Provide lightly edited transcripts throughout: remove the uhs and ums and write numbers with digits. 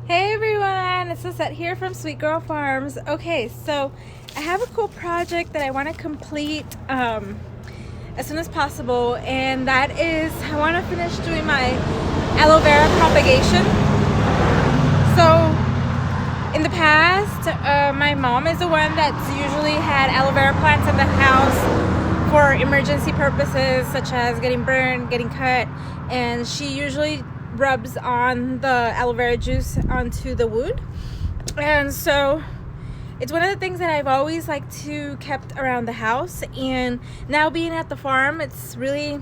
Hey everyone, it's Liset here from Sweet Girl Farms. Okay, so I have a cool project that I want to complete as soon as possible, and that is I want to finish doing my aloe vera propagation. So in the past, my mom is the one that's usually had aloe vera plants in the house for emergency purposes such as getting burned, getting cut, and she usually rubs on the aloe vera juice onto the wound. And so it's one of the things that I've always liked to kept around the house, and now being at the farm, it's really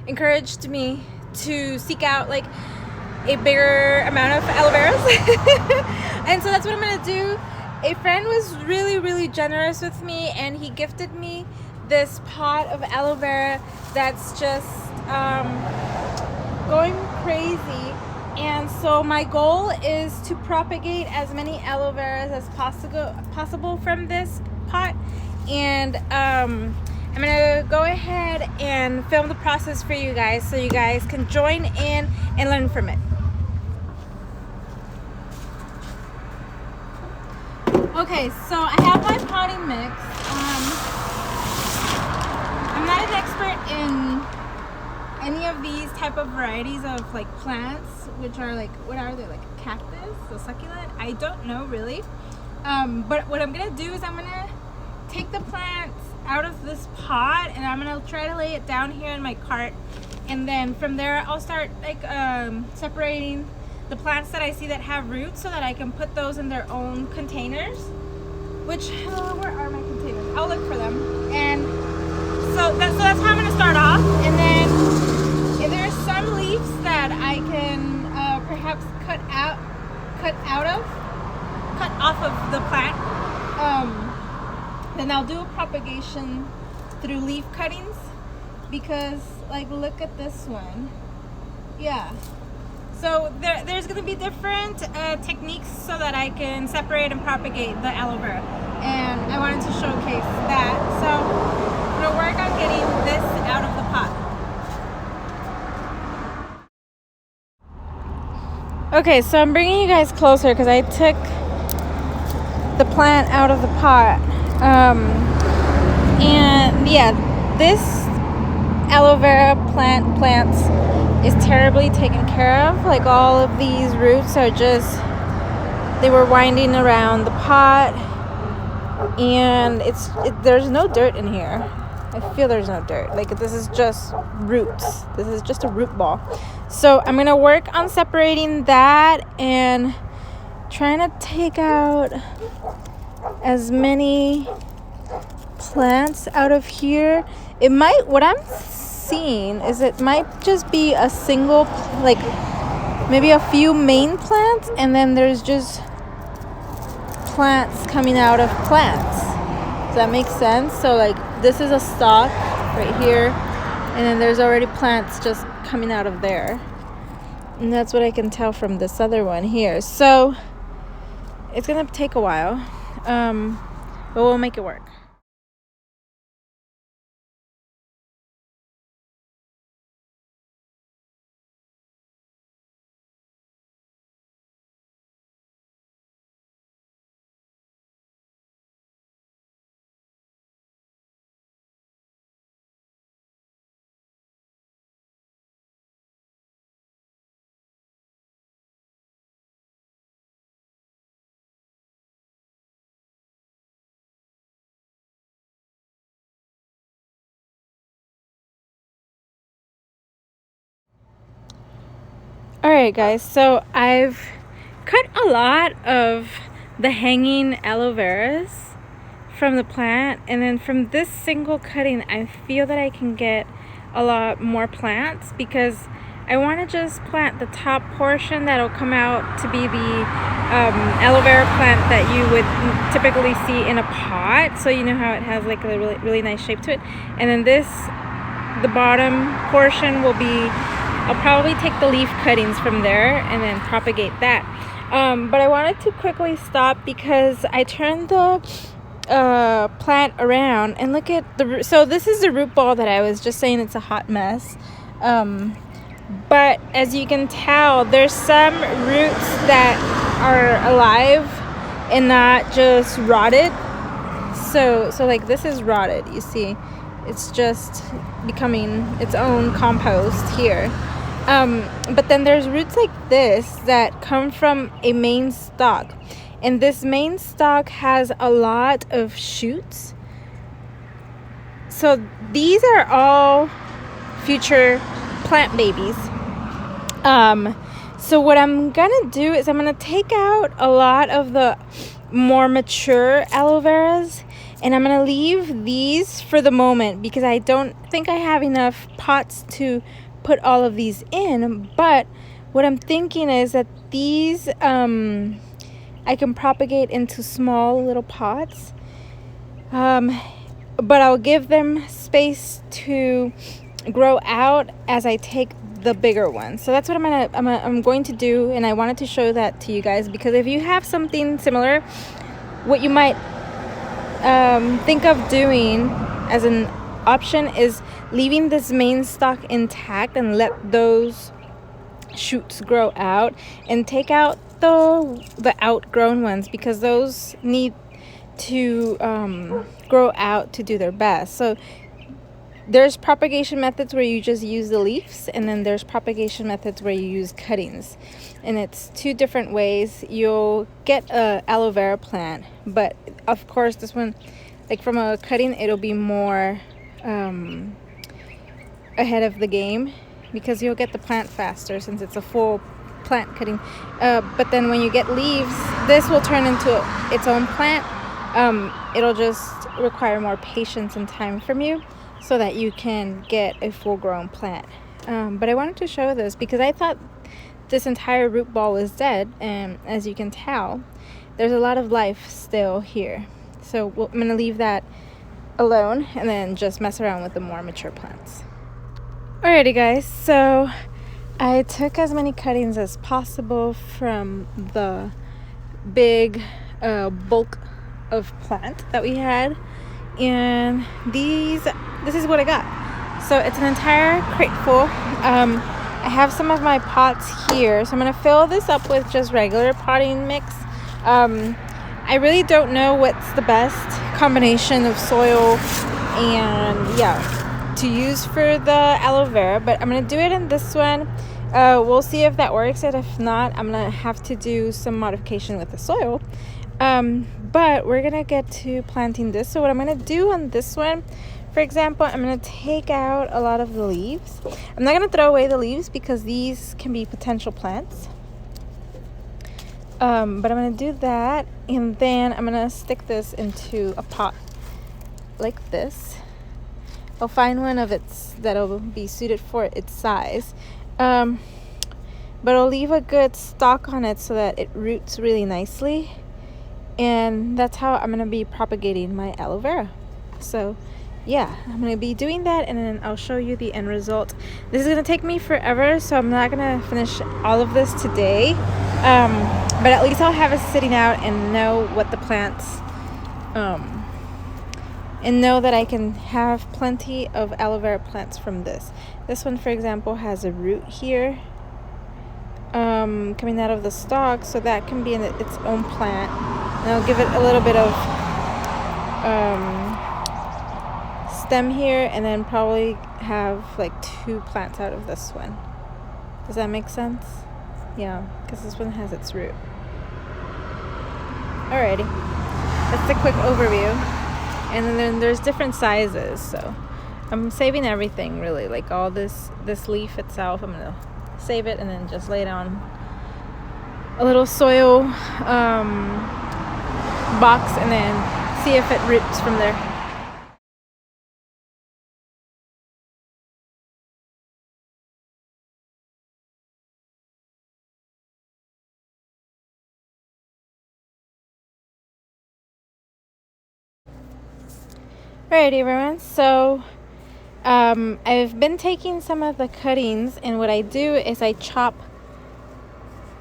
encouraged me to seek out like a bigger amount of aloe veras. And so that's what I'm gonna do. A friend was really generous with me, and he gifted me this pot of aloe vera that's just going crazy. And so my goal is to propagate as many aloe veras as possible from this pot, and I'm gonna go ahead and film the process for you guys so you guys can join in and learn from it. Okay, so I have my potting mix. I'm not an expert in any of these type of varieties of like plants, which are like, what are they, like a cactus, a succulent? I don't know really. But what I'm gonna do is I'm gonna take the plants out of this pot, and I'm gonna try to lay it down here in my cart, and then from there I'll start like separating the plants that I see that have roots so that I can put those in their own containers. Which where are my containers? I'll look for them. And so that's how I'm gonna start off, and then if there's some leaves that I can perhaps cut off of the plant, then I'll do a propagation through leaf cuttings, because like look at this one. Yeah. So there's going to be different techniques so that I can separate and propagate the aloe vera, and I wanted to showcase that. So I'm going to work on getting this out of the pot. Okay, so I'm bringing you guys closer because I took the plant out of the pot. And yeah, this aloe vera plants is terribly taken care of. Like all of these roots are just, they were winding around the pot, and there's no dirt in here. I feel there's no dirt. Like this is just roots. This is just a root ball. So I'm gonna work on separating that and trying to take out as many plants out of here. It might, what I'm seeing is it might just be a single, like maybe a few main plants, and then there's just plants coming out of plants. Does that make sense? So like this is a stalk right here, and then there's already plants just coming out of there, and that's what I can tell from this other one here. So it's gonna take a while, but we'll make it work. Alright guys, so I've cut a lot of the hanging aloe veras from the plant, and then from this single cutting I feel that I can get a lot more plants, because I want to just plant the top portion that'll come out to be the aloe vera plant that you would typically see in a pot. So you know how it has like a really nice shape to it, and then the bottom portion will be, I'll probably take the leaf cuttings from there and then propagate that. But I wanted to quickly stop because I turned the plant around and look at the root. So this is the root ball that I was just saying it's a hot mess. but as you can tell, there's some roots that are alive and not just rotted. So like this is rotted, you see. It's just becoming its own compost here. But then there's roots like this that come from a main stalk. And this main stalk has a lot of shoots. So these are all future plant babies. So what I'm gonna do is I'm gonna take out a lot of the more mature aloe veras, and I'm gonna leave these for the moment because I don't think I have enough pots to put all of these in. But what I'm thinking is that these I can propagate into small little pots, but I'll give them space to grow out as I take the bigger ones. So that's what I'm going to do, and I wanted to show that to you guys because if you have something similar, what you might think of doing as an option is leaving this main stalk intact and let those shoots grow out and take out the outgrown ones because those need to grow out to do their best. So there's propagation methods where you just use the leaves, and then there's propagation methods where you use cuttings, and it's two different ways. You'll get a aloe vera plant, but of course this one, like from a cutting, it'll be more ahead of the game because you'll get the plant faster since it's a full plant cutting. But then when you get leaves, this will turn into its own plant. It'll just require more patience and time from you so that you can get a full-grown plant. But I wanted to show this because I thought this entire root ball was dead, and as you can tell, there's a lot of life still here. So I'm going to leave that alone and then just mess around with the more mature plants. Alrighty guys, so I took as many cuttings as possible from the big bulk of plant that we had, and this is what I got. So it's an entire crate full. I have some of my pots here, so I'm gonna fill this up with just regular potting mix. I really don't know what's the best combination of soil and to use for the aloe vera, but I'm gonna do it in this one. We'll see if that works, and if not, I'm gonna have to do some modification with the soil. But we're gonna get to planting this. So what I'm gonna do on this one, for example, I'm gonna take out a lot of the leaves. I'm not gonna throw away the leaves because these can be potential plants. But I'm gonna do that, and then I'm gonna stick this into a pot like this. I'll find one of that'll be suited for its size. But I'll leave a good stalk on it so that it roots really nicely. And that's how I'm going to be propagating my aloe vera. So yeah, I'm going to be doing that, and then I'll show you the end result. This is going to take me forever, so I'm not going to finish all of this today. But at least I'll have it sitting out and know what the plants, and know that I can have plenty of aloe vera plants from this. This one, for example, has a root here coming out of the stalk, so that can be in its own plant. And I'll give it a little bit of stem here, and then probably have like 2 plants out of this one. Does that make sense? Yeah, because this one has its root. Alrighty, that's a quick overview. And then there's different sizes, so I'm saving everything really, like all this leaf itself. I'm gonna save it and then just lay down a little soil box and then see if it roots from there. Alrighty everyone, so I've been taking some of the cuttings, and what I do is I chop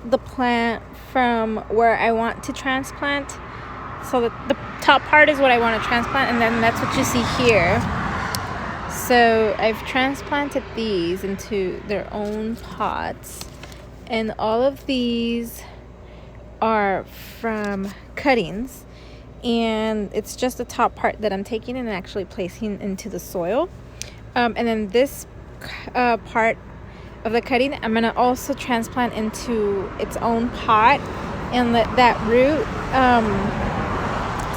the plant from where I want to transplant. So the top part is what I want to transplant, and then that's what you see here. So I've transplanted these into their own pots, and all of these are from cuttings, and it's just the top part that I'm taking and actually placing into the soil. And then this part of the cutting I'm gonna also transplant into its own pot and let that root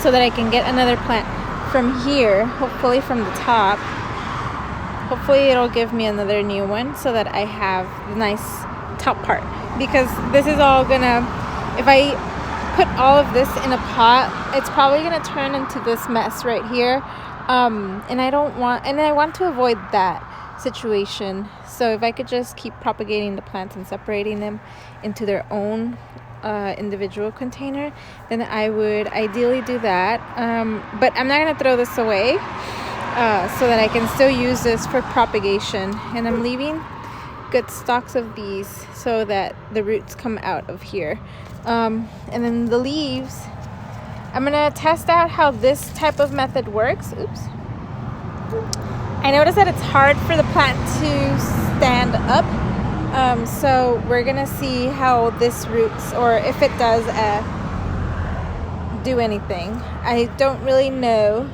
so that I can get another plant from here, hopefully from the top. Hopefully it'll give me another new one so that I have the nice top part, because this is all gonna, if I put all of this in a pot, it's probably gonna turn into this mess right here, and I want to avoid that situation. So if I could just keep propagating the plants and separating them into their own individual container, then I would ideally do that, but I'm not gonna throw this away, so that I can still use this for propagation. And I'm leaving good stalks of these so that the roots come out of here. And then the leaves, I'm gonna test out how this type of method works. Oops. I noticed that it's hard for the plant to stand up. So we're gonna see how this roots, or if it does do anything. I don't really know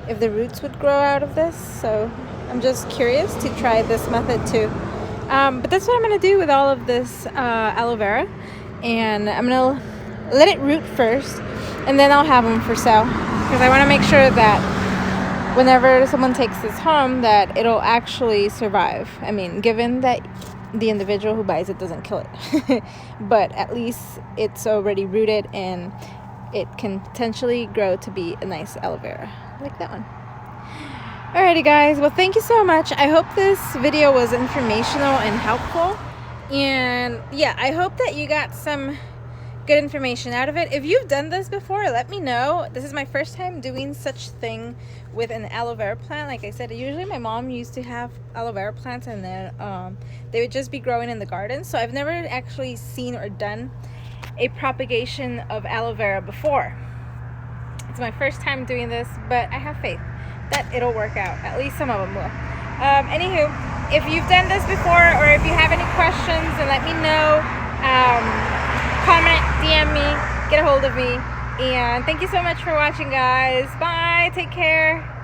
if the roots would grow out of this, so I'm just curious to try this method too. But that's what I'm gonna do with all of this aloe vera, and I'm gonna let it root first, and then I'll have them for sale, because I want to make sure that whenever someone takes this home, that it'll actually survive. I mean, given that the individual who buys it doesn't kill it, but at least it's already rooted and it can potentially grow to be a nice aloe vera like that one. Alrighty guys, well thank you so much. I hope this video was informational and helpful, and yeah, I hope that you got some good information out of it. If you've done this before, let me know. This is my first time doing such thing with an aloe vera plant. Like I said, usually my mom used to have aloe vera plants, and then they would just be growing in the garden. So I've never actually seen or done a propagation of aloe vera before. It's my first time doing this, but I have faith that it'll work out. At least some of them will. Anywho, if you've done this before, or if you have any questions, then let me know. Comment, DM me, get a hold of me. And thank you so much for watching, guys. Bye, take care.